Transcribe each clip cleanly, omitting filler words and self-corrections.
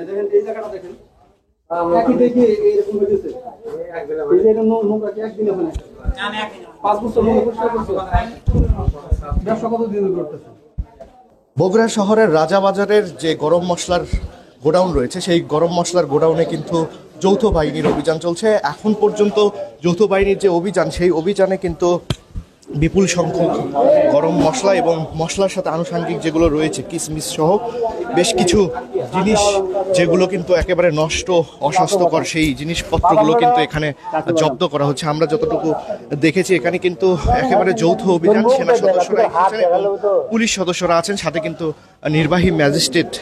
দেখেন এই জায়গাটা দেখেন একই দেখে এরকম হয়ে গেছে। এই যে এটা নোংরা কি একদিন হবে না, 5 বছর নোংরা পরিষ্কার করছে। ব্যবসা কতদিন করতেছে? বগুড়া শহরের রাজাবাজারের যে গরম মশলার গোডাউন রয়েছে, সেই গরম মশলার গোডাউনে কিন্তু যৌথ বাহিনীর অভিযান চলছে। এখন পর্যন্ত যৌথ বাহিনীর যে অভিযান, সেই অভিযানে কিন্তু বিপুল সংখ্যক গরম মশলা এবং মশলার সাথে আনুষঙ্গিক যেগুলো রয়েছে কিশমিশ সহ বেশ কিছু জিনিস যেগুলো কিন্তু একেবারে নষ্ট অস্বাস্থ্যকর, সেই জিনিসপত্রগুলো কিন্তু এখানে জব্দ করা হচ্ছে। আমরা যতটুকু দেখেছি এখানে কিন্তু একেবারে যৌথ অভিযান, সেনা সদস্যরা এসেছেন এবং পুলিশ সদস্যরা আছেন, সাথে কিন্তু নির্বাহী ম্যাজিস্ট্রেট,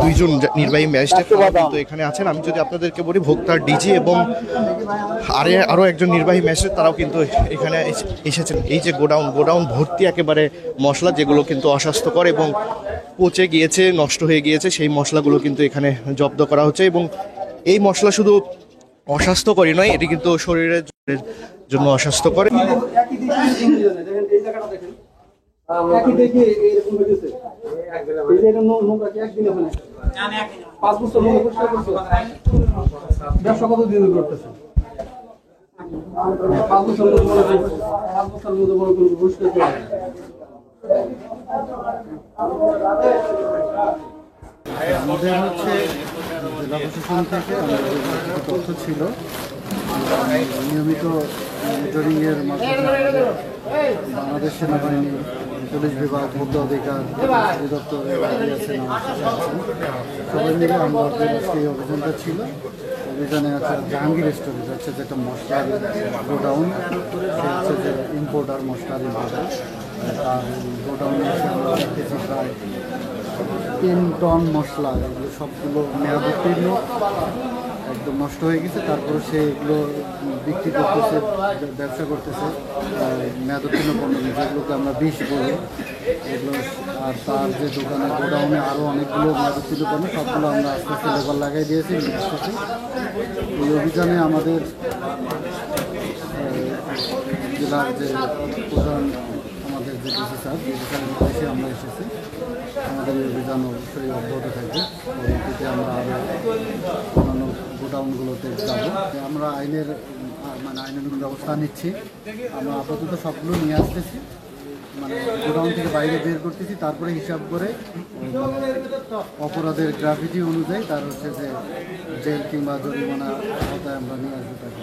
2 জন নির্বাহী ম্যাজিস্ট্রেট কিন্তু এখানে আছেন। আমি যদি আপনাদেরকে বলি, ভোক্তার ডিজি এবং আরও একজন নির্বাহী ম্যাজিস্ট্রেট তারাও কিন্তু এখানে এসেছেন। এই যে গোডাউন ভর্তি একেবারে মশলা, যেগুলো কিন্তু অস্বাস্থ্যকর এবং পচে গিয়েছে, নষ্ট হয়ে গিয়েছে, সেই মশলাগুলো কিন্তু এখানে জব্দ করা হচ্ছে। এবং এই মশলা শুধু অস্বাস্থ্যকরই নয়, এটি কিন্তু শরীরের জন্য অস্বাস্থ্যকর। একই দেখে এরকম হয়ে গেছে। এই যে এটা নোংরা কি একদিন হবে না, 5 বছর নোংরা পরিষ্কার করছে। ব্যবসা কতদিন করতেছে? 5 বছর মধ্যে পরিষ্কার করে। আমাদের হচ্ছে জেলা প্রশাসন থেকে আমাদের তথ্য ছিল, নিয়মিত মনিটরিংয়ের মাধ্যমে বাংলাদেশ সেনাবাহিনী, পুলিশ বিভাগ, ভোক্তা অধিকার অধিদপ্তর আছেন, সবাই মিলে আমাদের সেই অভিযানটা ছিল। অভিযানে আছে জাহাঙ্গীর স্টোরেজ হচ্ছে যেটা মশলার গোডাউন, সে হচ্ছে যে ইম্পোর্টার মশলার ইম্পোর্টার, তার গোডাউনে এসে আমরা দেখতেছি প্রায় 3 টন মশলা, এগুলো সবগুলো মেয়াদোত্তীর্ণ, একদম নষ্ট হয়ে গেছে। তারপরে সে এগুলো বিক্রি করতেছে, ব্যবসা করতেছে মেয়াদোত্তীর্ণ পণ্য, যেগুলোকে আমরা বিষ বলি এগুলো। আর তার যে দোকানে গোডাউনে আরও অনেকগুলো মেয়াদোত্তীর্ণ পণ্য, সবগুলো আমরা আস্তে আস্তে লেবার লাগাই দিয়েছি। এই অভিযানে আমাদের জেলার যে প্রধান, আমাদের যে ডিসি স্যার, নির্দেশে আমরা এসেছি। আমাদের এই অভিযান অবশ্যই অব্যাহত থাকবে। পরবর্তীতে আমরা আরও অন্যান্য গোডাউনগুলোতে যাব। আমরা আইনানুগ ব্যবস্থা নিচ্ছি। আমরা আপাতত সবগুলো নিয়ে আসতেছি, গোডাউন থেকে বাইরে বের করতেছি, তারপরে হিসাব করে অপরাধের গ্রাভিটি অনুযায়ী তার হচ্ছে যে জেল কিংবা জরিমানা আওতায় আমরা নিয়ে আসবো তাকে।